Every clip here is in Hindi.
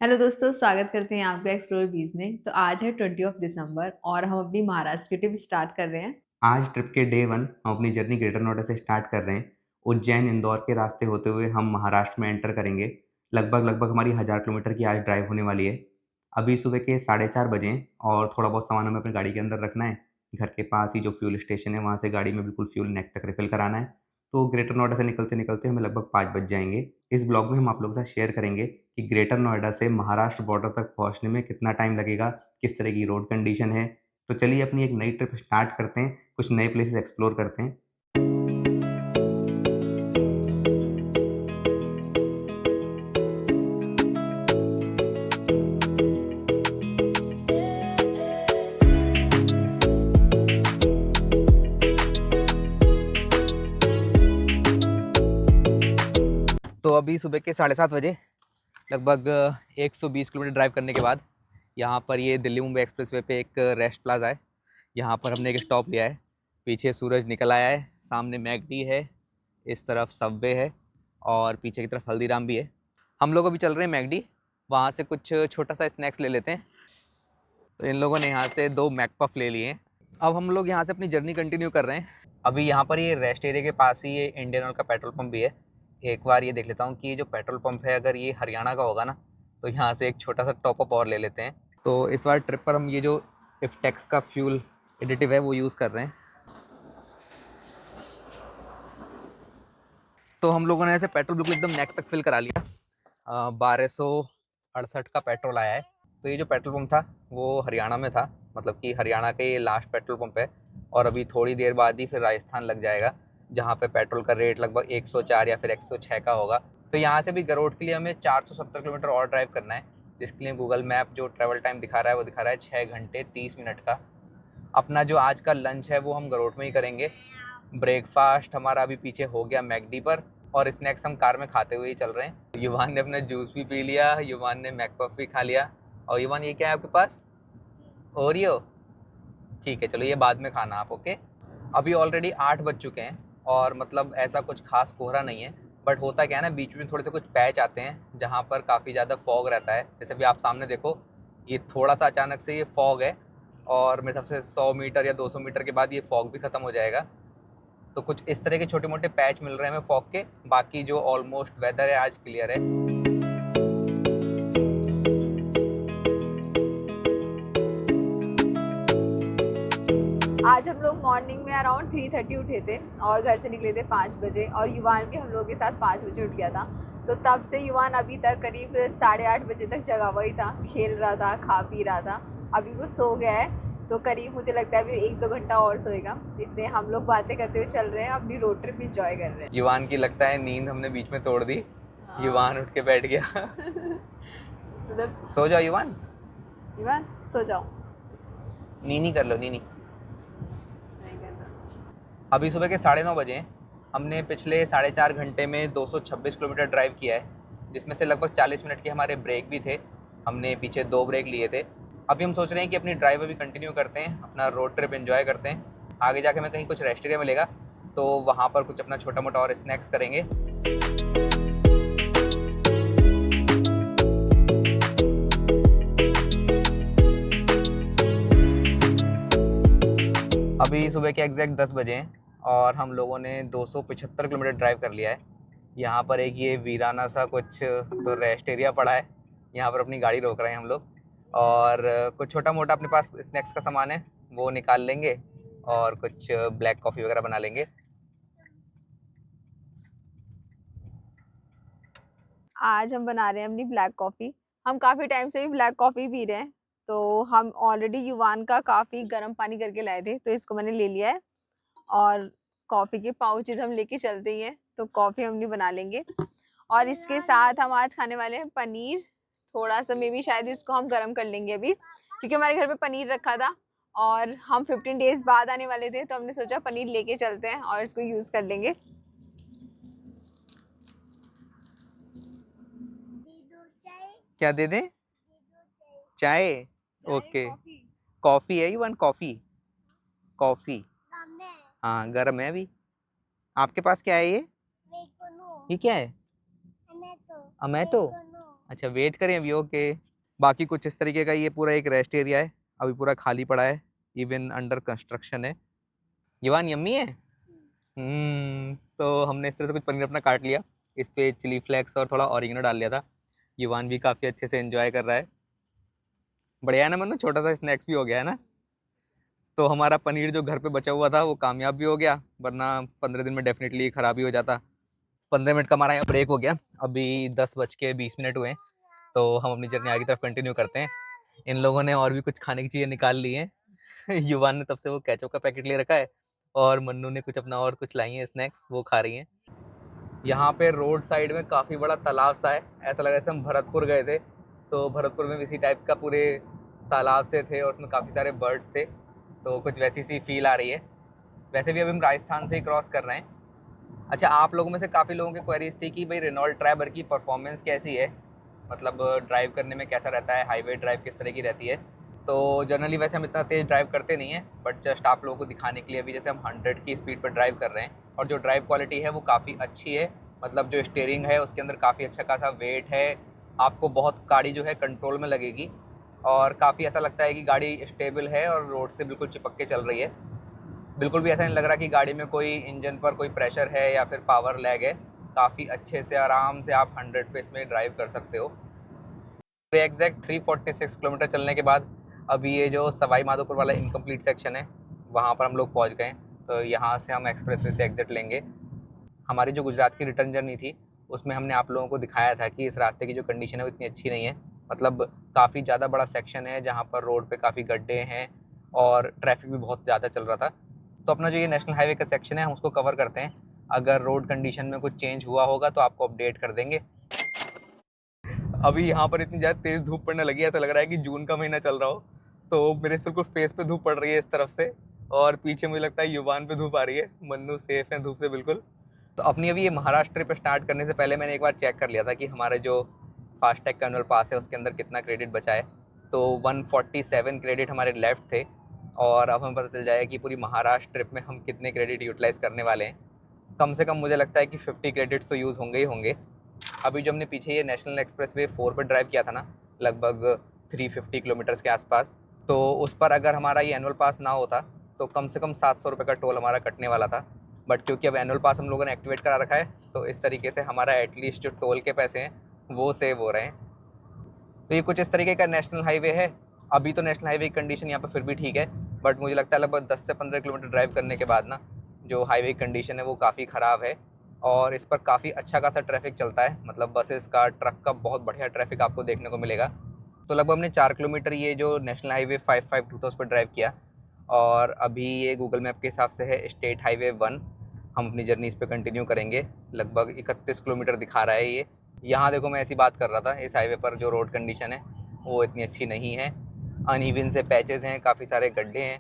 हेलो दोस्तों, स्वागत करते हैं आपका एक्सप्लोर बीज में। तो आज है 20 दिसंबर और हम अपनी महाराष्ट्र की ट्रिप स्टार्ट कर रहे हैं। आज ट्रिप के डे 1 हम अपनी जर्नी ग्रेटर नोएडा से स्टार्ट कर रहे हैं। उज्जैन इंदौर के रास्ते होते हुए हम महाराष्ट्र में एंटर करेंगे। लगभग हमारी 1000 किलोमीटर की आज ड्राइव होने वाली है। अभी सुबह के 4:30 बजे हैं और थोड़ा बहुत सामान हमें अपनी गाड़ी के अंदर रखना है। घर के पास ही जो फ्यूल स्टेशन है वहाँ से गाड़ी में बिल्कुल फ्यूल नेक तक रिफिल कराना है। तो ग्रेटर नोएडा से निकलते निकलते हमें लगभग 5 बज जाएंगे। इस ब्लॉग में हम आप लोगों के साथ शेयर करेंगे कि ग्रेटर नोएडा से महाराष्ट्र बॉर्डर तक पहुँचने में कितना टाइम लगेगा, किस तरह की रोड कंडीशन है। तो चलिए अपनी एक नई ट्रिप स्टार्ट करते हैं, कुछ नए प्लेसेस एक्सप्लोर करते हैं। तो अभी सुबह के 7:30 बजे लगभग 120 किलोमीटर ड्राइव करने के बाद यहाँ पर ये दिल्ली मुंबई एक्सप्रेसवे पे एक रेस्ट प्लाजा है। यहाँ पर हमने एक स्टॉप लिया है। पीछे सूरज निकल आया है, सामने मैकडी है, इस तरफ सबवे है और पीछे की तरफ हल्दीराम भी है। हम लोग अभी चल रहे हैं मैकडी, वहाँ से कुछ छोटा सा स्नैक्स ले लेते हैं। तो इन लोगों ने यहाँ से 2 मैकपफ ले लिए हैं। अब हम लोग यहाँ से अपनी जर्नी कंटिन्यू कर रहे हैं। अभी यहाँ पर ये रेस्ट एरिया के पास ही ये इंडियन ऑयल का पेट्रोल पंप भी है। एक बार ये देख लेता हूँ कि ये जो पेट्रोल पंप है अगर ये हरियाणा का होगा ना, तो यहाँ से एक छोटा सा टॉपअप और ले लेते हैं। तो इस बार ट्रिप पर हम ये जो इफ्टेक्स का फ्यूल एडिटिव है वो यूज़ कर रहे हैं। तो हम लोगों ने ऐसे पेट्रोल बिल्कुल एकदम नेक तक फिल करा लिया। 1268 का पेट्रोल आया है। तो ये जो पेट्रोल पंप था वो हरियाणा में था, मतलब कि हरियाणा का ये लास्ट पेट्रोल पंप है। और अभी थोड़ी देर बाद ही फिर राजस्थान लग जाएगा, जहाँ पे पेट्रोल का रेट लगभग 104 या फिर 106 का होगा। तो यहाँ से भी गरोड के लिए हमें 470 किलोमीटर और ड्राइव करना है, जिसके लिए गूगल मैप जो ट्रैवल टाइम दिखा रहा है वो दिखा रहा है 6 घंटे 30 मिनट का। अपना जो आज का लंच है वो हम गरोड में ही करेंगे। ब्रेकफास्ट हमारा अभी पीछे हो गया मैकडी पर, और स्नैक्स हम कार में खाते हुए ही चल रहे हैं। युवान ने अपना जूस भी पी लिया, युवान ने मैकपफ भी खा लिया। और युवान ये क्या है आपके पास? ओरियो। ठीक है, चलो ये बाद में खाना आप। ओके। अभी ऑलरेडी 8 बज चुके हैं और मतलब ऐसा कुछ खास कोहरा नहीं है, बट होता क्या है ना, बीच में थोड़े से कुछ पैच आते हैं जहाँ पर काफ़ी ज़्यादा फॉग रहता है। जैसे भी आप सामने देखो, ये थोड़ा सा अचानक से ये फॉग है और मेरे हिसाब से 100 मीटर या 200 मीटर के बाद ये फॉग भी ख़त्म हो जाएगा। तो कुछ इस तरह के छोटे मोटे पैच मिल रहे हैं हमें फॉग के। बाकी जो ऑलमोस्ट वेदर है आज क्लियर है। आज हम लोग मॉर्निंग में अराउंड 3:30 उठे थे और घर से निकले थे 5 बजे, और युवान भी हम लोगों के साथ 5 बजे उठ गया था। तो तब से युवान अभी तक करीब 8:30 बजे तक जगा हुआ ही था, खेल रहा था, खा पी रहा था। अभी वो सो गया है, तो करीब मुझे लगता है अभी 1-2 घंटा और सोएगा। इतने हम लोग बातें करते हुए चल रहे हैं, अपनी रोड ट्रिप इंजॉय कर रहे हैं। युवान की लगता है नींद हमने बीच में तोड़ दी। हाँ। युवान उठ के बैठ गया। मतलब सो जाओ युवान, युवान सो जाओ। नीनी कर लो नीनी। नहीं करना। अभी सुबह के 9:30 बजे हैं। हमने पिछले 4.5 घंटे में 226 किलोमीटर ड्राइव किया है, जिसमें से लगभग 40 मिनट के हमारे ब्रेक भी थे। हमने पीछे 2 ब्रेक लिए थे। अभी हम सोच रहे हैं कि अपनी ड्राइव अभी कंटिन्यू करते हैं, अपना रोड ट्रिप एंजॉय करते हैं। आगे जाके हमें कहीं कुछ रेस्ट एरिया मिलेगा तो वहाँ पर कुछ अपना छोटा मोटा और स्नैक्स करेंगे। अभी सुबह के एग्जैक्ट 10 बजे हैं और हम लोगों ने 275 किलोमीटर ड्राइव कर लिया है। यहाँ पर एक ये वीराना सा कुछ तो रेस्ट एरिया पड़ा है, यहाँ पर अपनी गाड़ी रोक रहे हैं हम लोग। और कुछ छोटा मोटा अपने पास स्नैक्स का सामान है वो निकाल लेंगे और कुछ ब्लैक कॉफ़ी वगैरह बना लेंगे। आज हम बना रहे हैं अपनी ब्लैक कॉफ़ी। हम काफ़ी टाइम से भी ब्लैक कॉफ़ी पी रहे हैं, तो हम ऑलरेडी युवान का काफ़ी गर्म पानी करके लाए थे, तो इसको मैंने ले लिया है। और कॉफ़ी के पाउचेस हम लेके चलते ही हैं, तो कॉफ़ी हम नहीं बना लेंगे। और इसके साथ हम आज खाने वाले हैं पनीर। थोड़ा सा मे बी शायद इसको हम गर्म कर लेंगे अभी, क्योंकि हमारे घर पे पनीर रखा था और हम 15 डेज़ बाद आने वाले थे, तो हमने सोचा पनीर लेके चलते हैं और इसको यूज़ कर लेंगे। क्या दे दें? चाय। ओके। कॉफ़ी है वन, कॉफ़ी कॉफ़ी। हाँ गर्म है अभी। आपके पास क्या है ये क्या है? अमेटो। अच्छा वेट करें अभी, ओके। बाकी कुछ इस तरीके का ये पूरा एक रेस्ट एरिया है, अभी पूरा खाली पड़ा है, इवन अंडर कंस्ट्रक्शन है। युवान यम्मी है। तो हमने इस तरह से कुछ पनीर अपना काट लिया, इस पे चिली फ्लेक्स और थोड़ा ऑरिगेनो डाल लिया था। युवान भी काफ़ी अच्छे से एंजॉय कर रहा है। बढ़िया है ना मन्नू, छोटा सा स्नैक्स भी हो गया है ना। तो हमारा पनीर जो घर पे बचा हुआ था वो कामयाब भी हो गया, वरना 15 दिन में डेफिनेटली ख़राब ही हो जाता। 15 मिनट का हमारा यहाँ ब्रेक हो गया, अभी 10:20 हुए हैं। तो हम अपनी जर्नी आगे तरफ कंटिन्यू करते हैं। इन लोगों ने और भी कुछ खाने की चीज़ें निकाल ली हैं। युवान ने तब से वो केचप का पैकेट ले रखा है, और मन्नू ने कुछ अपना और कुछ लाई हैं स्नैक्स, वो खा रही हैं। यहाँ पे रोड साइड में काफ़ी बड़ा तालाब सा है, ऐसा लग रहा है जैसे हम भरतपुर गए थे। तो भरतपुर में भी इसी टाइप का पूरे तालाब से थे, और उसमें काफ़ी सारे बर्ड्स थे, तो कुछ वैसी सी फील आ रही है। वैसे भी अभी हम राजस्थान से ही क्रॉस कर रहे हैं। अच्छा, आप लोगों में से काफ़ी लोगों की क्वेरीज थी कि भाई रेनॉल्ट ट्रैवर की परफॉर्मेंस कैसी है, मतलब ड्राइव करने में कैसा रहता है, हाईवे ड्राइव किस तरह की रहती है। तो जनरली वैसे हम इतना तेज़ ड्राइव करते नहीं हैं, बट जस्ट आप लोगों को दिखाने के लिए अभी जैसे हम 100 की स्पीड पर ड्राइव कर रहे हैं, और जो ड्राइव क्वालिटी है वो काफ़ी अच्छी है। मतलब जो स्टीयरिंग है उसके अंदर काफ़ी अच्छा खासा वेट है, आपको बहुत गाड़ी जो है कंट्रोल में लगेगी, और काफ़ी ऐसा लगता है कि गाड़ी स्टेबल है और रोड से बिल्कुल चिपक के चल रही है। बिल्कुल भी ऐसा नहीं लग रहा कि गाड़ी में कोई इंजन पर कोई प्रेशर है या फिर पावर लैग है। काफ़ी अच्छे से आराम से आप 100 पे इसमें ड्राइव कर सकते हो। एग्जैक्ट 346 किलोमीटर चलने के बाद अभी ये जो सवाई माधोपुर वाला इनकम्प्लीट सेक्शन है वहाँ पर हम लोग पहुँच गए। तो यहाँ से हम एक्सप्रेसवे से एग्जिट लेंगे। हमारी जो गुजरात की रिटर्न जर्नी थी उसमें हमने आप लोगों को दिखाया था कि इस रास्ते की जो कंडीशन है वो इतनी अच्छी नहीं है। मतलब काफ़ी ज़्यादा बड़ा सेक्शन है जहाँ पर रोड पे काफ़ी गड्ढे हैं और ट्रैफिक भी बहुत ज़्यादा चल रहा था। तो अपना जो ये नेशनल हाईवे का सेक्शन है हम उसको कवर करते हैं। अगर रोड कंडीशन में कुछ चेंज हुआ होगा तो आपको अपडेट कर देंगे। अभी यहाँ पर इतनी ज़्यादा तेज़ धूप पड़ने लगी है, ऐसा लग रहा है कि जून का महीना चल रहा हो। तो मेरे बिल्कुल फेस पे धूप पड़ रही है इस तरफ से, और पीछे मुझे लगता है युवान पे धूप आ रही है। मन्नू सेफ है धूप से बिल्कुल। तो अपनी अभी ये महाराष्ट्र ट्रिप स्टार्ट करने से पहले मैंने एक बार चेक कर लिया था कि हमारे जो फास्टैग का एनुअल पास है उसके अंदर कितना क्रेडिट बचा है। तो 147 क्रेडिट हमारे लेफ्ट थे, और अब हमें पता चल जाएगा कि पूरी महाराष्ट्र ट्रिप में हम कितने क्रेडिट यूटिलाइज़ करने वाले हैं। कम से कम मुझे लगता है कि 50 क्रेडिट्स तो यूज़ होंगे ही होंगे। अभी जो हमने पीछे ये नेशनल एक्सप्रेसवे 4 पर ड्राइव किया था ना, लगभग 350 किलोमीटर्स के आसपास, तो उस पर अगर हमारा ये एनुअल पास ना होता तो कम से कम 700 रुपये का टोल हमारा कटने वाला था। बट क्योंकि अब एनुअल पास हम लोगों ने एक्टिवेट करा रखा है, तो इस तरीके से हमारा एटलीस्ट जो टोल के पैसे हैं वो सेव हो रहे हैं। तो ये कुछ इस तरीके का नेशनल हाईवे है। अभी तो नेशनल हाईवे की कंडीशन यहाँ पर फिर भी ठीक है, बट मुझे लगता है लगभग 10 से 15 किलोमीटर ड्राइव करने के बाद ना जो हाईवे की कंडीशन है वो काफ़ी ख़राब है, और इस पर काफ़ी अच्छा खासा ट्रैफिक चलता है। मतलब बसेस का, ट्रक का बहुत बढ़िया ट्रैफिक आपको देखने को मिलेगा। तो लगभग हमने 4 किलोमीटर ये जो नेशनल हाईवे 552 था उस पर ड्राइव किया, और अभी ये गूगल मैप के हिसाब से है स्टेट हाईवे 1। हम अपनी जर्नी इस पर कंटिन्यू करेंगे। लगभग 31 किलोमीटर दिखा रहा है ये। यहाँ देखो, मैं ऐसी बात कर रहा था, इस हाईवे पर जो रोड कंडीशन है वो इतनी अच्छी नहीं है। अनइवन से पैचेस हैं, काफ़ी सारे गड्ढे हैं,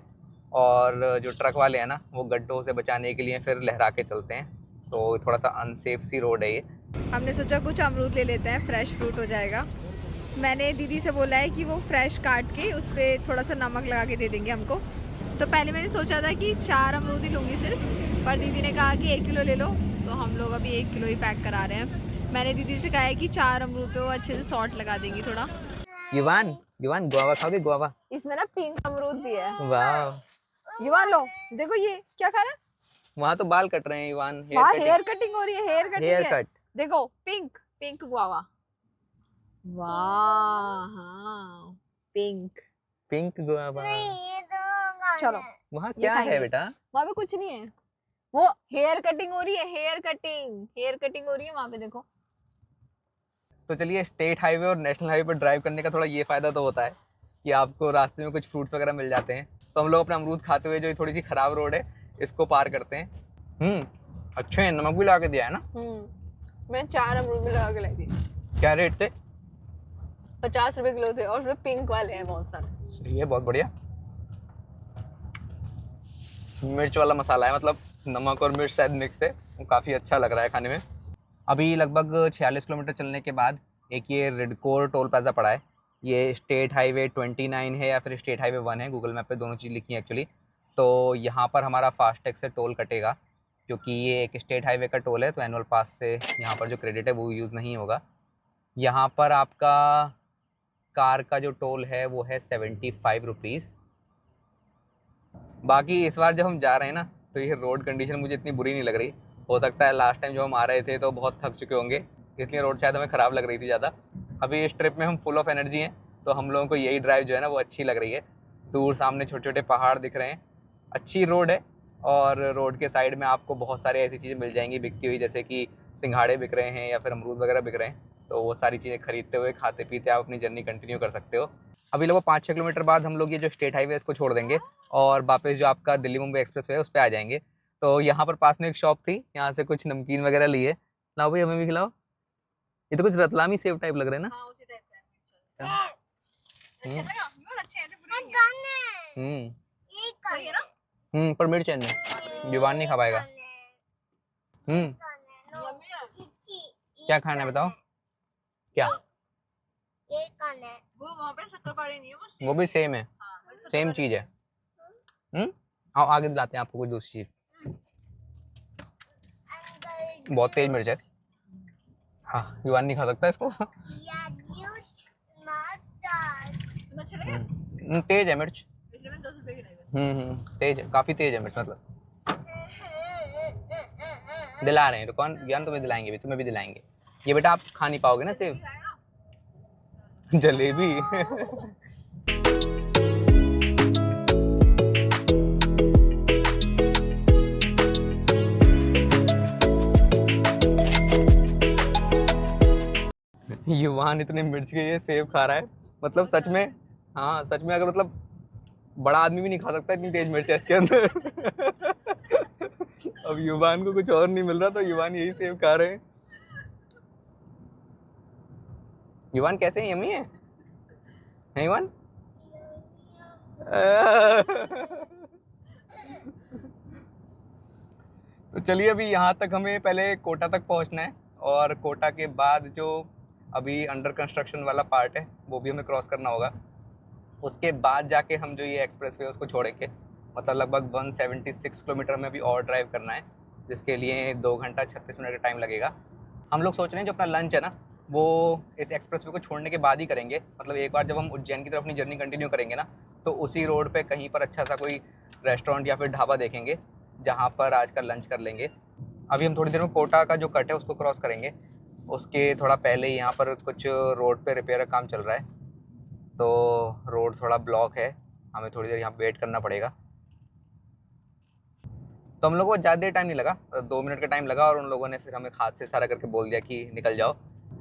और जो ट्रक वाले हैं ना वो गड्ढों से बचाने के लिए फिर लहरा के चलते हैं, तो थोड़ा सा अनसेफ सी रोड है ये। हमने सोचा कुछ अमरूद ले लेते हैं, फ्रेश फ्रूट हो जाएगा। मैंने दीदी से बोला है कि वो फ्रेश काट के उस पर थोड़ा सा नमक लगा के दे देंगे हमको। तो पहले मैंने सोचा था कि 4 अमरूद ही लूँगी सिर्फ, पर दीदी ने कहा कि 1 किलो ले लो, तो हम लोग अभी 1 किलो ही पैक करा रहे हैं। मैंने दीदी से कहा है कि 4 अमरूद पे वो अच्छे से सॉल्ट लगा देंगी थोड़ा। युवान, युवान गुआवा खाओगे? गुआवा इसमें ना पिंक अमरूद भी है। वाह, युवान लो, देखो ये क्या खा रहा है। वहाँ तो बाल कट रहे हैं युवान, वहाँ हेयर कटिंग हो रही है, हेयर कटिंग हेयर है। कट। देखो पिंक पिंक गुआवा। वाह हाँ, पिंक पिंक गुआवा। चलो वहाँ क्या है बेटा? वहाँ पे कुछ नहीं है, वो हेयर कटिंग हो रही है, हेयर कटिंग हो रही है वहाँ पे, देखो। तो चलिए, स्टेट हाईवे और नेशनल हाईवे पर ड्राइव करने का थोड़ा ये फ़ायदा तो होता है कि आपको रास्ते में कुछ फ्रूट्स वगैरह मिल जाते हैं। तो हम लोग अपना अमरूद खाते हुए जो थोड़ी सी ख़राब रोड है इसको पार करते हैं। अच्छे हैं, नमक भी लगा के दिया है ना। मैं 4 अमरूद में लगा के लाई थी। क्या रेट थे? 50 रुपए किलो थे, और उसमें पिंक वाले हैं बहुत सारे। सही है, बहुत बढ़िया। मिर्च वाला मसाला है, मतलब नमक और मिर्च शायद मिक्स है, वो काफ़ी अच्छा लग रहा है खाने में। अभी लगभग 46 किलोमीटर चलने के बाद एक ये रिडकोर टोल प्लाजा पड़ा है। ये स्टेट हाईवे 29 है या फिर स्टेट हाईवे 1 है, गूगल मैप पे दोनों चीज़ लिखी है एक्चुअली। तो यहाँ पर हमारा फास्टैग से टोल कटेगा, क्योंकि ये एक स्टेट हाईवे का टोल है, तो एनुअल पास से यहाँ पर जो क्रेडिट है वो यूज़ नहीं होगा। यहाँ पर आपका कार का जो टोल है वो है 75 रुपीज़। बाकी इस बार जब हम जा रहे हैं ना, तो ये रोड कंडीशन मुझे इतनी बुरी नहीं लग रही। हो सकता है लास्ट टाइम जो हम आ रहे थे तो बहुत थक चुके होंगे, इसलिए रोड शायद हमें ख़राब लग रही थी ज़्यादा। अभी इस ट्रिप में हम फुल ऑफ एनर्जी हैं, तो हम लोगों को यही ड्राइव जो है ना वो अच्छी लग रही है। दूर सामने छोटे छोटे पहाड़ दिख रहे हैं, अच्छी रोड है, और रोड के साइड में आपको बहुत सारे ऐसी चीज़ें मिल जाएंगी बिकती हुई, जैसे कि सिंघाड़े बिक रहे हैं या फिर अमरूद वगैरह बिक रहे हैं। तो वो सारी चीज़ें खरीदते हुए खाते पीते आप अपनी जर्नी कंटिन्यू कर सकते हो। अभी लगभग 5-6 किलोमीटर बाद हम लोग ये जो स्टेट हाईवे है इसको छोड़ देंगे और वापस जो आपका दिल्ली मुंबई एक्सप्रेस वे है उस पर आ जाएंगे। तो यहाँ पर पास में एक शॉप थी, यहाँ से कुछ नमकीन वगैरह लिए। लाओ भाई, हमें भी खिलाओ। ये तो कुछ रतलामी सेव टाइप लग रहे हैं ना। हाँ, उसी टाइप का है। अच्छा लगा, बहुत अच्छे हैं, तो बुरे नहीं हैं। सही है ना? पर मिर्च है नहीं, युवान नहीं खा पाएगा। क्या खाना है बताओ, क्या? ये कौन है? वो वहाँ पे शक्करपारे नहीं है, वो भी सेम है, हाँ, सेम चीज है। आओ आगे दिलाते हैं आपको कुछ दूसरी चीज। बहुत तेज मिर्च है। हाँ, युवान नहीं खा सकता इसको। तुम्हें अच्छा लगा? तेज है मिर्च। इसलिए मैंने 10 रुपए की लाई बस। तेज है, काफी तेज है मिर्च मतलब। दिला रहे हैं, रुको ज्ञान, तुम्हें दिलाएंगे भी, तुम्हें भी दिलाएंगे। ये बेटा आप खा नहीं पाओगे ना सेब। जलेबी। युवान इतने मिर्च के ये सेब खा रहा है, मतलब सच में। हाँ सच में, अगर मतलब बड़ा आदमी भी नहीं खा सकता, इतनी तेज मिर्च है इसके अंदर। अब युवान को कुछ और नहीं मिल रहा तो युवान यही सेब खा रहे हैं। युवान कैसे हैं, यम्मी है युवान? तो चलिए, अभी यहाँ तक हमें पहले कोटा तक पहुँचना है, और कोटा के बाद जो अभी अंडर कंस्ट्रक्शन वाला पार्ट है वो भी हमें क्रॉस करना होगा। उसके बाद जाके हम जो ये एक्सप्रेस वे उसको छोड़ेंगे। मतलब लगभग 176 किलोमीटर में अभी और ड्राइव करना है, जिसके लिए 2 घंटा 36 मिनट का टाइम लगेगा। हम लोग सोच रहे हैं जो अपना लंच है ना वो इस एक्सप्रेस वे को छोड़ने के बाद ही करेंगे। मतलब एक बार जब हम उज्जैन की तरफ अपनी जर्नी कंटिन्यू करेंगे ना, तो उसी रोड पे कहीं पर अच्छा सा कोई रेस्टोरेंट या फिर ढाबा देखेंगे जहाँ पर आज का लंच कर लेंगे। अभी हम थोड़ी देर में कोटा का जो कट है उसको क्रॉस करेंगे। उसके थोड़ा पहले यहाँ पर कुछ रोड पे रिपेयर का काम चल रहा है, तो रोड थोड़ा ब्लॉक है, हमें थोड़ी देर यहाँ वेट करना पड़ेगा। तो हम लोगों को ज़्यादा देर टाइम नहीं लगा, 2 मिनट का टाइम लगा, और उन लोगों ने फिर हमें हाथ से इशारा करके बोल दिया कि निकल जाओ।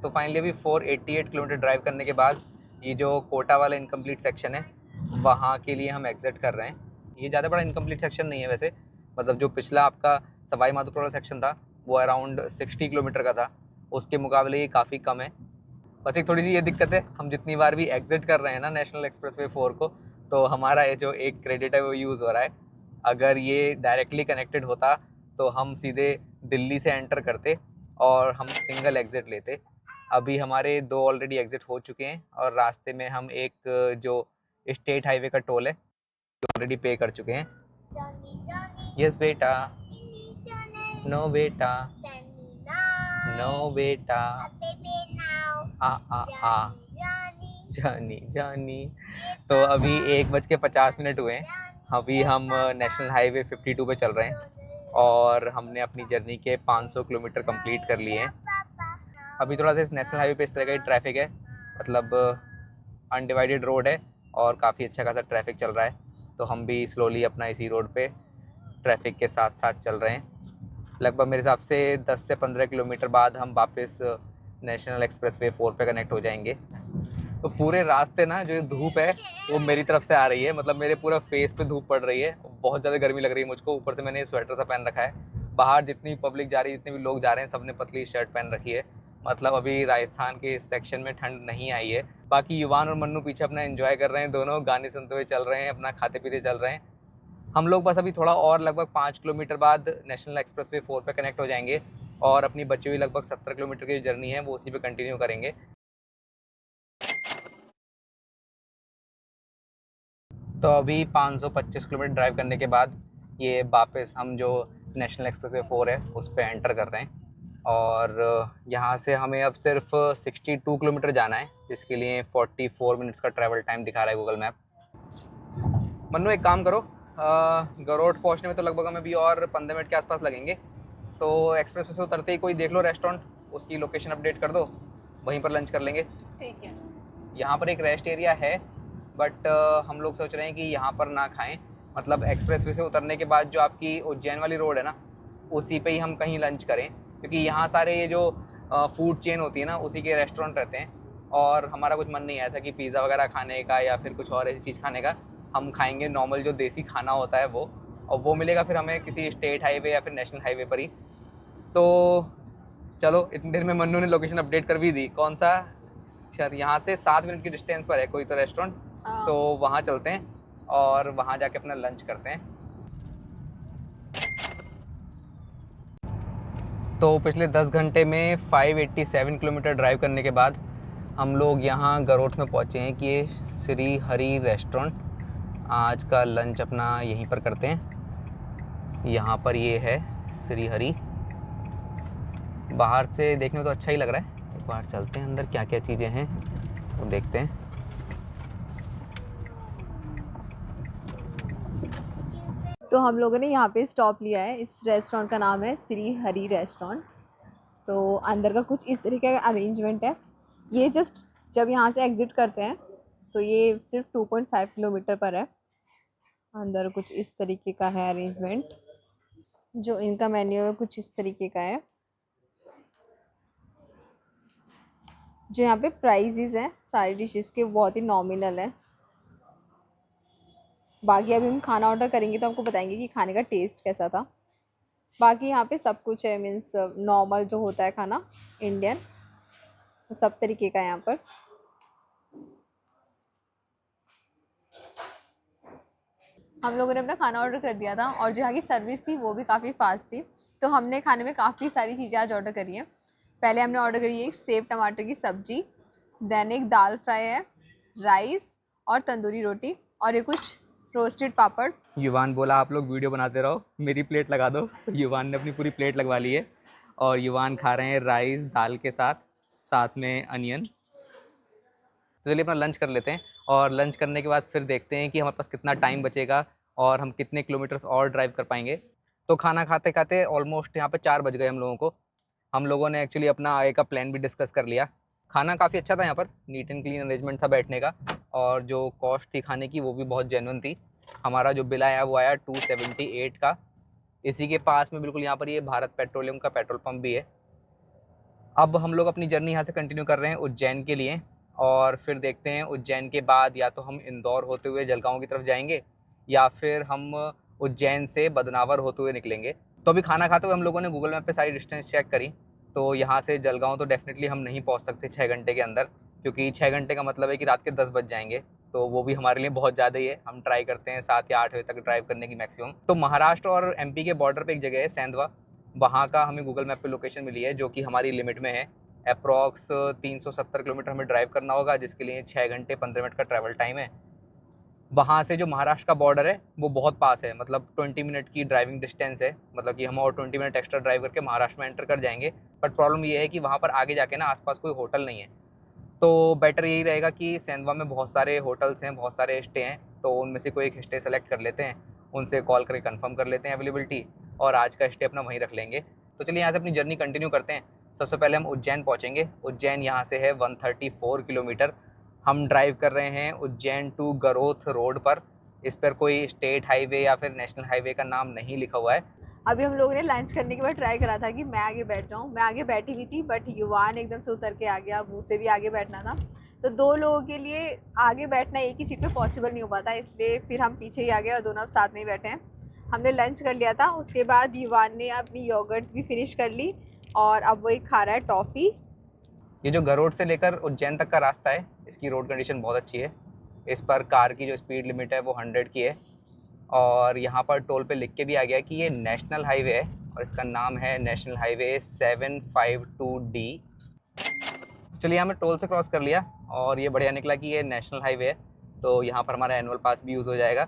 तो फाइनली अभी 488 किलोमीटर ड्राइव करने के बाद ये जो कोटा वाला इनकम्प्लीट सेक्शन है वहाँ के लिए हम एग्जिट कर रहे हैं। ये ज़्यादा बड़ा इनकम्प्लीट सेक्शन नहीं है वैसे, मतलब जो पिछला आपका सवाई माधोपुर वाला सेक्शन था वो अराउंड 60 किलोमीटर का था, उसके मुकाबले ये काफ़ी कम है। बस एक थोड़ी सी ये दिक्कत है, हम जितनी बार भी एग्जिट कर रहे हैं ना नेशनल एक्सप्रेसवे 4 को, तो हमारा ये जो एक क्रेडिट है वो यूज़ हो रहा है। अगर ये डायरेक्टली कनेक्टेड होता तो हम सीधे दिल्ली से एंटर करते और हम सिंगल एग्जिट लेते। अभी हमारे 2 ऑलरेडी एग्जिट हो चुके हैं, और रास्ते में हम एक जो स्टेट हाईवे का टोल है ऑलरेडी पे कर चुके हैं। यस बेटा, नो बेटा, नो बेटा, आ आ आ जानी जानी। तो अभी 1:50 हुए हैं। अभी हम नेशनल हाईवे 52 पे चल रहे हैं, और हमने अपनी जर्नी के 500 किलोमीटर कंप्लीट कर लिए हैं। अभी थोड़ा सा इस नेशनल हाईवे पे इस तरह का ही ट्रैफिक है, मतलब अनडिवाइडेड रोड है और काफ़ी अच्छा खासा ट्रैफिक चल रहा है। तो हम भी स्लोली अपना इसी रोड पे ट्रैफिक के साथ साथ चल रहे हैं। लगभग मेरे हिसाब से 10 से 15 किलोमीटर बाद हम वापस नेशनल एक्सप्रेसवे 4 पे कनेक्ट हो जाएंगे। तो पूरे रास्ते ना जो धूप है वो मेरी तरफ से आ रही है, मतलब मेरे पूरा फेस पे धूप पड़ रही है, बहुत ज़्यादा गर्मी लग रही है मुझको। ऊपर से मैंने स्वेटर सा पहन रखा है। बाहर जितनी पब्लिक जा रही है, जितने भी लोग जा रहे हैं, सबने पतली शर्ट पहन रखी है। मतलब अभी राजस्थान के इस सेक्शन में ठंड नहीं आई है। बाकी युवान और मन्नू पीछे अपना एंजॉय कर रहे हैं, दोनों गाने सुनते हुए चल रहे हैं, अपना खाते पीते चल रहे हैं। हम लोग बस अभी थोड़ा और लगभग 5 किलोमीटर बाद नेशनल एक्सप्रेसवे 4 पे कनेक्ट हो जाएंगे, और अपनी बची हुई लगभग 70 किलोमीटर की जर्नी है वो उसी पे कंटिन्यू करेंगे। तो अभी 525 किलोमीटर ड्राइव करने के बाद ये वापस हम जो नेशनल एक्सप्रेसवे 4 है उस पर एंटर कर रहे हैं। और यहाँ से हमें अब सिर्फ 62 किलोमीटर जाना है, जिसके लिए 44 मिनट्स का ट्रैवल टाइम दिखा रहा है गूगल मैप। मन्नू एक काम करो, गरोठ पहुँचने में तो लगभग हमें भी और 15 मिनट के आसपास लगेंगे, तो एक्सप्रेस वे से उतरते ही कोई देख लो रेस्टोरेंट, उसकी लोकेशन अपडेट कर दो, वहीं पर लंच कर लेंगे। ठीक है। यहाँ पर एक रेस्ट एरिया है, बट हम लोग सोच रहे हैं कि यहाँ पर ना खाएं, मतलब एक्सप्रेस वे से उतरने के बाद जो आपकी उज्जैन वाली रोड है ना, उसी पे ही हम कहीं लंच करें, क्योंकि यहाँ सारे ये जो फूड चेन होती है ना, उसी के रेस्टोरेंट रहते हैं, और हमारा कुछ मन नहीं है ऐसा कि पिज़्ज़ा वगैरह खाने का या फिर कुछ और ऐसी चीज़ खाने का। हम खाएंगे नॉर्मल जो देसी खाना होता है वो, और वो मिलेगा फिर हमें किसी स्टेट हाईवे या फिर नेशनल हाईवे पर ही। तो चलो, इतनी देर में मन्नू ने लोकेशन अपडेट कर भी दी। कौन सा, यहाँ से 7 मिनट की डिस्टेंस पर है कोई तो रेस्टोरेंट, तो वहाँ चलते हैं और वहाँ जाके अपना लंच करते हैं। तो पिछले 10 घंटे में 587 किलोमीटर ड्राइव करने के बाद हम लोग यहाँ गरोठ में पहुँचे हैं कि ये श्री हरि रेस्टोरेंट। आज का लंच अपना यहीं पर करते हैं। यहाँ पर ये है श्री हरि। बाहर से देखने में तो अच्छा ही लग रहा है, एक बार चलते हैं अंदर क्या क्या चीज़ें हैं वो देखते हैं। तो हम लोगों ने यहाँ पे स्टॉप लिया है, इस रेस्टोरेंट का नाम है श्री हरि रेस्टोरेंट। तो अंदर का कुछ इस तरीके का अरेंजमेंट है। ये जस्ट जब यहाँ से एग्ज़िट करते हैं तो ये सिर्फ 2.5 किलोमीटर पर है। अंदर कुछ इस तरीके का है अरेंजमेंट। जो इनका मेन्यू है कुछ इस तरीके का है। जो यहाँ पे प्राइजेज़ हैं सारी डिशेस के बहुत ही नॉमिनल है। बाकी अभी हम खाना ऑर्डर करेंगे तो आपको बताएंगे कि खाने का टेस्ट कैसा था। बाकी यहाँ पे सब कुछ है, मीन्स नॉर्मल जो होता है खाना इंडियन, तो सब तरीके का है यहाँ पर। हम लोगों ने अपना खाना ऑर्डर कर दिया था और जो यहाँ की सर्विस थी वो भी काफ़ी फास्ट थी। तो हमने खाने में काफ़ी सारी चीज़ें आज ऑर्डर करी हैं। पहले हमने ऑर्डर करी है एक सेव टमाटर की सब्जी, देन एक दाल फ्राई है, राइस और तंदूरी रोटी, और ये कुछ रोस्टेड पापड़। युवान बोला आप लोग वीडियो बनाते रहो, मेरी प्लेट लगा दो। तो युवान ने अपनी पूरी प्लेट लगवा ली है और युवान खा रहे हैं राइस दाल के साथ, साथ में अनियन। तो चलिए अपना लंच कर लेते हैं, और लंच करने के बाद फिर देखते हैं कि हमारे पास कितना टाइम बचेगा और हम कितने किलोमीटर्स और ड्राइव कर पाएंगे। तो खाना खाते खाते ऑलमोस्ट यहाँ पे 4 बज गए हम लोगों को। हम लोगों ने एक्चुअली अपना आगे का प्लान भी डिस्कस कर लिया। खाना काफ़ी अच्छा था यहाँ पर, नीट एंड क्लीन अरेंजमेंट था बैठने का, और जो कॉस्ट थी खाने की वो भी बहुत जेन्युइन थी। हमारा जो बिल आया वो आया 278 का। इसी के पास में बिल्कुल यहाँ पर ये भारत पेट्रोलियम का पेट्रोल पंप भी है। अब हम लोग अपनी जर्नी यहाँ से कंटिन्यू कर रहे हैं उज्जैन के लिए, और फिर देखते हैं उज्जैन के बाद या तो हम इंदौर होते हुए जलगांव की तरफ जाएंगे या फिर हम उज्जैन से बदनावर होते हुए निकलेंगे। तो अभी खाना खाते हुए हम लोगों ने गूगल मैप पे सारी डिस्टेंस चेक करी, तो यहाँ से जलगांव तो डेफिनेटली हम नहीं पहुँच सकते 6 घंटे के अंदर, क्योंकि 6 घंटे का मतलब है कि रात के 10 बज जाएंगे, तो वो भी हमारे लिए बहुत ज़्यादा ही है। हम ट्राई करते हैं 7 या 8 बजे तक ड्राइव करने की मैक्सिमम। तो महाराष्ट्र और एमपी के बॉर्डर पे एक जगह है सेंधवा, वहाँ का हमें गूगल मैप पे लोकेशन मिली है जो कि हमारी लिमिट में है। अप्रॉक्स 370 किलोमीटर हमें ड्राइव करना होगा, जिसके लिए 6 घंटे 15 मिनट का ट्रैवल टाइम है। वहाँ से जो महाराष्ट्र का बॉर्डर है वो बहुत पास है, मतलब 20 मिनट की ड्राइविंग डिस्टेंस है, मतलब कि हम और 20 मिनट एक्स्ट्रा ड्राइव करके महाराष्ट्र में एंटर कर जाएंगे। बट प्रॉब्लम ये है कि वहाँ पर आगे जाके ना आसपास कोई होटल नहीं है, तो बेटर यही रहेगा कि सेंधवा में बहुत सारे होटल्स हैं, बहुत सारे स्टे हैं, तो उनमें से कोई एक स्टे सेलेक्ट कर लेते हैं, उनसे कॉल करके कंफर्म कर लेते हैं अवेलेबिलिटी, और आज का स्टे अपना वहीं रख लेंगे। तो चलिए यहाँ से अपनी जर्नी कंटिन्यू करते हैं। सबसे पहले हम उज्जैन पहुँचेंगे। उज्जैन यहाँ से है 134 किलोमीटर। हम ड्राइव कर रहे हैं उज्जैन टू गरोथ रोड पर। इस पर कोई स्टेट हाईवे या फिर नेशनल हाईवे का नाम नहीं लिखा हुआ है। अभी हम लोगों ने लंच करने के बाद ट्राई करा था कि मैं आगे बैठ जाऊँ। मैं आगे बैठी हुई थी बट युवान एकदम से उतर के आ गया, अब उसे भी आगे बैठना था। तो 2 लोगों के लिए आगे बैठना एक ही सीट पे पॉसिबल नहीं हो पाता, इसलिए फिर हम पीछे ही आ गए और दोनों अब साथ में ही बैठे हैं। हमने लंच कर लिया था, उसके बाद युवान ने अपनी योगर्ट भी फिनिश कर ली और अब वो एक खा रहा है टॉफ़ी। ये जो गरोठ से लेकर उज्जैन तक का रास्ता है, इसकी रोड कंडीशन बहुत अच्छी है। इस पर कार की जो स्पीड लिमिट है वो 100 की है, और यहाँ पर टोल पे लिख के भी आ गया कि ये नेशनल हाईवे है और इसका नाम है नेशनल हाईवे 752D। चलिए हमें टोल से क्रॉस कर लिया और ये बढ़िया निकला कि ये नेशनल हाईवे है, तो यहाँ पर हमारा एनुअल पास भी यूज़ हो जाएगा।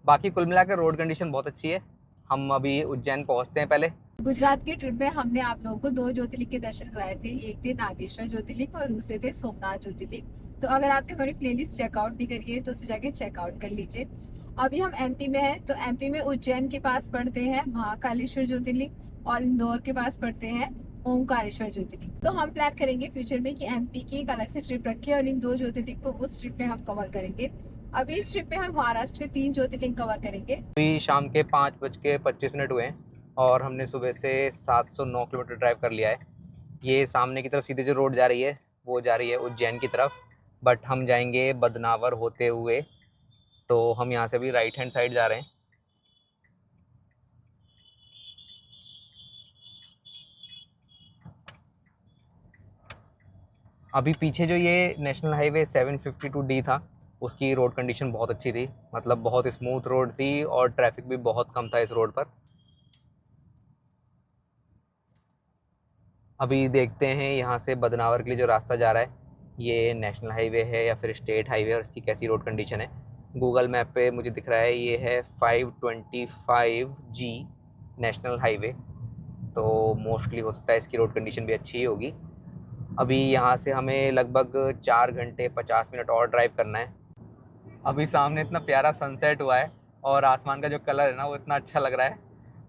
बाकी कुल मिलाकर रोड कंडीशन बहुत अच्छी है। हम अभी उज्जैन पहुँचते हैं पहले, गुजरात की ट्रिप में हमने आप लोगों को 2 ज्योतिर्लिंग के दर्शन कराए थे। एक थे नागेश्वर ज्योतिर्लिंग और दूसरे थे सोमनाथ ज्योतिर्लिंग। तो अगर आपने हमारी प्लेलिस्ट चेकआउट नहीं करी है तो उसे जाके चेकआउट कर लीजिए। अभी हम एमपी में हैं, तो एमपी में उज्जैन के पास पड़ते हैं महाकालेश्वर ज्योतिर्लिंग और इंदौर के पास पड़ते हैं ओंकारेश्वर ज्योतिर्लिंग। तो हम प्लान करेंगे फ्यूचर में कि एमपी की एक अलग से ट्रिप रखें और इन 2 ज्योतिर्लिंग को उस ट्रिप में हम कवर करेंगे। अभी इस ट्रिप में हम महाराष्ट्र के 3 ज्योतिर्लिंग कवर करेंगे। अभी शाम के 5:25 हुए हैं और हमने सुबह से 709 किलोमीटर ड्राइव कर लिया है। ये सामने की तरफ सीधे जो रोड जा रही है वो जा रही है उज्जैन की तरफ, बट हम जाएंगे बदनावर होते हुए, तो हम यहाँ से भी राइट हैंड साइड जा रहे हैं। अभी पीछे जो ये नेशनल हाईवे 752D था, उसकी रोड कंडीशन बहुत अच्छी थी, मतलब बहुत स्मूथ रोड थी और ट्रैफिक भी बहुत कम था इस रोड पर। अभी देखते हैं यहाँ से बदनावर के लिए जो रास्ता जा रहा है, ये नेशनल हाईवे है या फिर स्टेट हाईवे और इसकी कैसी रोड कंडीशन है। गूगल मैप पे मुझे दिख रहा है ये है 525G नेशनल हाईवे, तो मोस्टली हो सकता है इसकी रोड कंडीशन भी अच्छी ही होगी। अभी यहाँ से हमें लगभग 4 घंटे 50 मिनट और ड्राइव करना है। अभी सामने इतना प्यारा सनसेट हुआ है और आसमान का जो कलर है ना वो इतना अच्छा लग रहा है।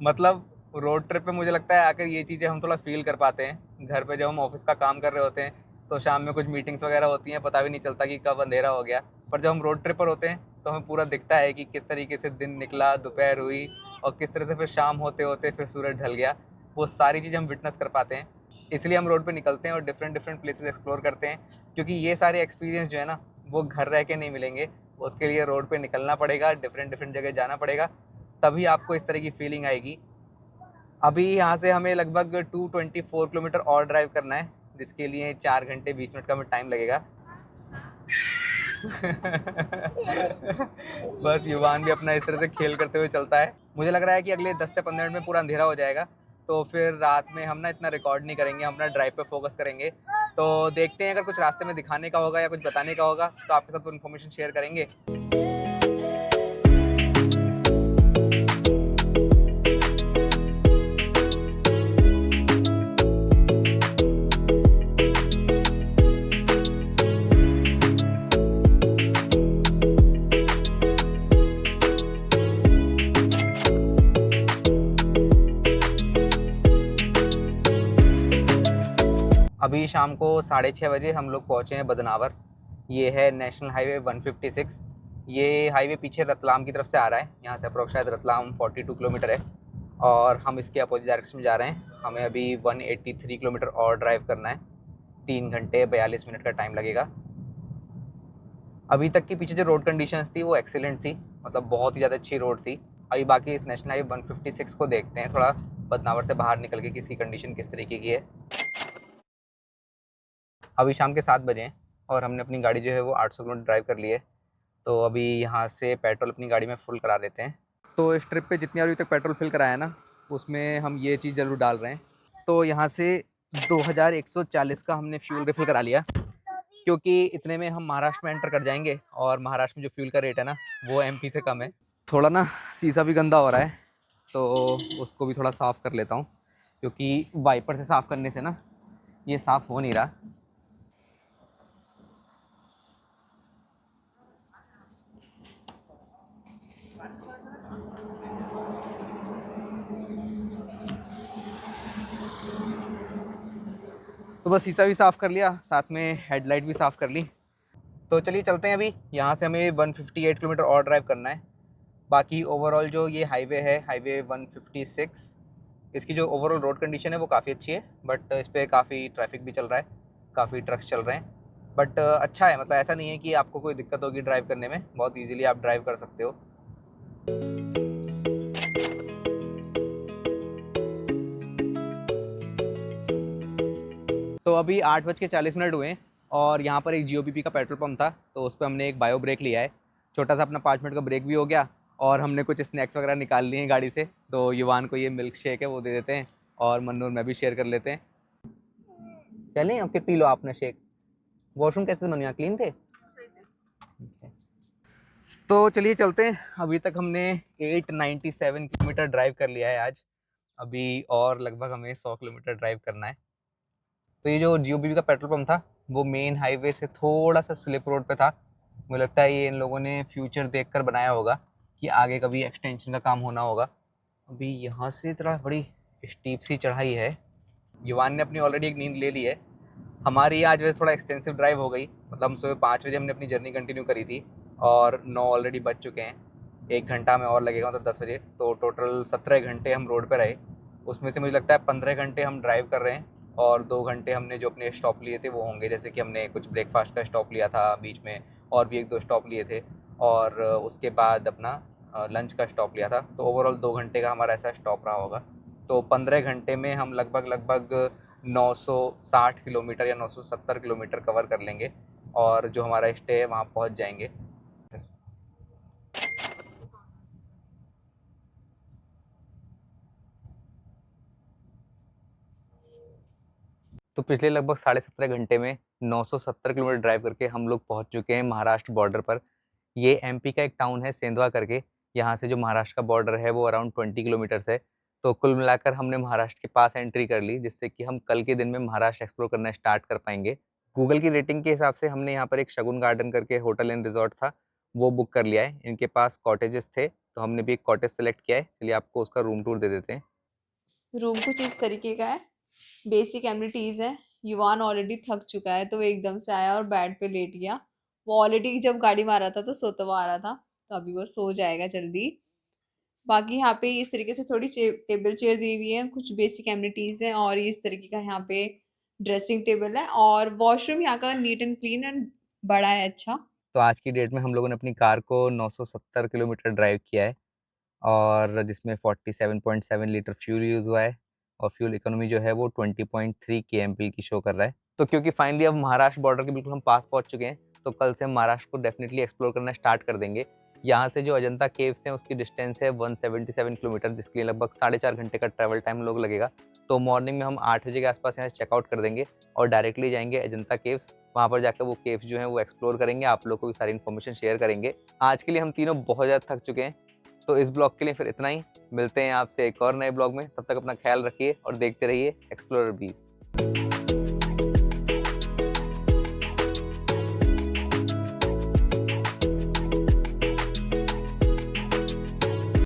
मतलब रोड ट्रिप पे मुझे लगता है आकर ये चीज़ें हम थोड़ा फील कर पाते हैं। घर पे जब हम ऑफिस का काम कर रहे होते हैं तो शाम में कुछ मीटिंग्स वगैरह होती हैं, पता भी नहीं चलता कि कब अंधेरा हो गया। पर जब हम रोड ट्रिप पर होते हैं तो हमें पूरा दिखता है कि किस तरीके से दिन निकला, दोपहर हुई और किस तरह से फिर शाम होते होते फिर सूरज ढल गया। वो सारी चीज़ें हम विटनेस कर पाते हैं। इसलिए हम रोड पे निकलते हैं और डिफरेंट डिफरेंट प्लेसेस एक्सप्लोर करते हैं, क्योंकि ये सारे एक्सपीरियंस जो है ना वो घर रह के नहीं मिलेंगे। उसके लिए रोड पे निकलना पड़ेगा, डिफरेंट डिफरेंट जगह जाना पड़ेगा, तभी आपको इस तरह की फीलिंग आएगी। अभी यहाँ से हमें लगभग 224 किलोमीटर और ड्राइव करना है, जिसके लिए 4 घंटे 20 मिनट का हमें टाइम लगेगा। बस युवान भी अपना इस तरह से खेल करते हुए चलता है। मुझे लग रहा है कि अगले 10 से 15 मिनट में पूरा अंधेरा हो जाएगा, तो फिर रात में हम ना इतना रिकॉर्ड नहीं करेंगे, हम अपना ड्राइव पे फोकस करेंगे। तो देखते हैं, अगर कुछ रास्ते में दिखाने का होगा या कुछ बताने का होगा तो आपके साथ वो इन्फॉर्मेशन शेयर करेंगे। अभी शाम को 6:30 बजे हम लोग पहुँचे हैं बदनावर। ये है नेशनल हाईवे 156। ये हाईवे पीछे रतलाम की तरफ से आ रहा है, यहाँ से अप्रोक्स शायद रतलाम 42 किलोमीटर है और हम इसके अपोजिट डायरेक्शन में जा रहे हैं। हमें अभी 183 किलोमीटर और ड्राइव करना है, 3 घंटे 42 मिनट का टाइम लगेगा। अभी तक की पीछे जो रोड कंडीशंस थी वो एक्सीलेंट थी, मतलब बहुत ही ज़्यादा अच्छी रोड थी। अभी बाकी इस नेशनल हाईवे 156 को देखते हैं थोड़ा बदनावर से बाहर निकल के, किसकी कंडीशन किस तरीके की है। अभी शाम के 7 बजे हैं और हमने अपनी गाड़ी जो है वो 800 किलोमीटर ड्राइव कर ली है। तो अभी यहाँ से पेट्रोल अपनी गाड़ी में फुल करा लेते हैं। तो इस ट्रिप पे जितनी अभी तक पेट्रोल फिल कराया ना, उसमें हम ये चीज़ ज़रूर डाल रहे हैं। तो यहाँ से 2140 का हमने फ्यूल रिफिल करा लिया, क्योंकि इतने में हम महाराष्ट्र में एंटर कर जाएंगे और महाराष्ट्र में जो फ्यूल का रेट है ना वो एमपी से कम है। थोड़ा ना शीशा भी गंदा हो रहा है, तो उसको भी थोड़ा साफ़ कर लेता हूँ, क्योंकि वाइपर से साफ़ करने से ना ये साफ़ हो नहीं रहा। तो बस शीशा भी साफ़ कर लिया, साथ में हेडलाइट भी साफ़ कर ली। तो चलिए चलते हैं। अभी यहाँ से हमें 158 किलोमीटर और ड्राइव करना है। बाकी ओवरऑल जो ये हाईवे है, हाईवे 156, इसकी जो ओवरऑल रोड कंडीशन है वो काफ़ी अच्छी है, बट इस पर काफ़ी ट्रैफिक भी चल रहा है, काफ़ी ट्रक्स चल रहे हैं। बट अच्छा है, मतलब ऐसा नहीं है कि आपको कोई दिक्कत होगी ड्राइव करने में, बहुत ईजीली आप ड्राइव कर सकते हो। तो अभी 8:40 हुए हैं और यहाँ पर एक GOBP का पेट्रोल पंप था, तो उस पर हमने एक बायो ब्रेक लिया है। छोटा सा अपना 5 मिनट का ब्रेक भी हो गया और हमने कुछ स्नैक्स वगैरह निकाल लिए हैं गाड़ी से। तो युवान को ये मिल्क शेक है वो दे देते हैं और मन्नू और मैं भी शेयर कर लेते हैं। चलें, ओके पी लो आपने शेक। वॉशरूम कैसे मनु, यहाँ क्लीन थे? तो चलिए चलते हैं। अभी तक हमने 897 किलोमीटर ड्राइव कर लिया है आज, अभी और लगभग हमें 100 किलोमीटर ड्राइव करना है। तो ये जो जियो का पेट्रोल पंप था वो मेन हाईवे से थोड़ा सा स्लिप रोड पे था। मुझे लगता है ये इन लोगों ने फ्यूचर देखकर बनाया होगा कि आगे कभी एक्सटेंशन का काम होना होगा। अभी यहाँ से थोड़ा बड़ी स्टीप सी चढ़ाई है। युवान ने अपनी ऑलरेडी एक नींद ले ली है। हमारी आज वैसे थोड़ा एक्सटेंसिव ड्राइव हो गई, मतलब हम सुबह 5 बजे हमने अपनी जर्नी कंटिन्यू करी थी और 9 ऑलरेडी बज चुके हैं। 1 घंटा में और लगेगा, मतलब 10 बजे, तो टोटल 17 घंटे हम रोड पे रहे। उसमें से मुझे लगता है 15 घंटे हम ड्राइव कर रहे हैं और 2 घंटे हमने जो अपने स्टॉप लिए थे वो होंगे, जैसे कि हमने कुछ ब्रेकफास्ट का स्टॉप लिया था बीच में और भी 1-2 स्टॉप लिए थे और उसके बाद अपना लंच का स्टॉप लिया था। तो ओवरऑल 2 घंटे का हमारा ऐसा स्टॉप रहा होगा। तो 15 घंटे में हम लगभग 960 किलोमीटर या 970 किलोमीटर कवर कर लेंगे और जो हमारा स्टे है वहाँ पहुँच जाएंगे। तो पिछले लगभग 17.5 घंटे में 970 किलोमीटर ड्राइव करके हम लोग पहुँच चुके हैं महाराष्ट्र बॉर्डर पर। ये एमपी का एक टाउन है सेंधवा करके। यहाँ से जो महाराष्ट्र का बॉर्डर है वो अराउंड 20 किलोमीटर्स है। तो कुल मिलाकर हमने महाराष्ट्र के पास एंट्री कर ली, जिससे कि हम कल के दिन में महाराष्ट्र एक्सप्लोर करना स्टार्ट कर पाएंगे। गूगल की रेटिंग के हिसाब से हमने यहाँ पर एक शगुन गार्डन करके होटल एंड रिजॉर्ट था, वो बुक कर लिया है। इनके पास कॉटेजेस थे तो हमने भी एक कॉटेज सेलेक्ट किया है। चलिए आपको उसका रूम टूर दे देते हैं। रूम कुछ इस तरीके का है, बेसिक एमिनिटीज है। युवान ऑलरेडी थक चुका है तो वो एकदम से आया और बेड पे लेट गया। वो ऑलरेडी जब गाड़ी में आ रहा था तो सोता हुआ आ रहा था, तो अभी वो सो जाएगा जल्दी। बाकी यहाँ पे इस तरीके से थोड़ी टेबल चेयर दी हुई है, कुछ बेसिक एमिनिटीज हैं और इस तरीके का यहाँ पे ड्रेसिंग टेबल है और वॉशरूम यहाँ का नीट एंड क्लीन एंड बड़ा है, अच्छा। तो आज की डेट में हम लोगों ने अपनी कार को 970 किलोमीटर ड्राइव किया है और जिसमें 47.7 लीटर फ्यूल यूज़ हुआ है और फ्यूल इकोनॉमी जो है वो 20.3 kmpl की शो कर रहा है। तो क्योंकि फाइनली अब महाराष्ट्र बॉर्डर के बिल्कुल हम पास पहुंच चुके हैं, तो कल से हम महाराष्ट्र को डेफिनेटली एक्सप्लोर करना स्टार्ट कर देंगे। यहाँ से जो अजंता केव्स हैं उसकी डिस्टेंस है 177 किलोमीटर, जिसके लिए लगभग 4.5 घंटे का ट्रैवल टाइम लोग लगेगा। तो मॉर्निंग में हम 8 बजे के आसपास यहाँ से चेकआउट कर देंगे और डायरेक्टली जाएंगे अजंता केव्स। वहाँ पर जाकर वो केव्स जो हैं वो एक्सप्लोर करेंगे, आप लोग को भी सारी इन्फॉर्मेशन शेयर करेंगे। आज के लिए हम तीनों बहुत ज़्यादा थक चुके हैं, तो इस ब्लॉग के लिए फिर इतना ही। मिलते हैं आपसे एक और नए ब्लॉग में, तब तक अपना ख्याल रखिए और देखते रहिए एक्सप्लोरर बीज।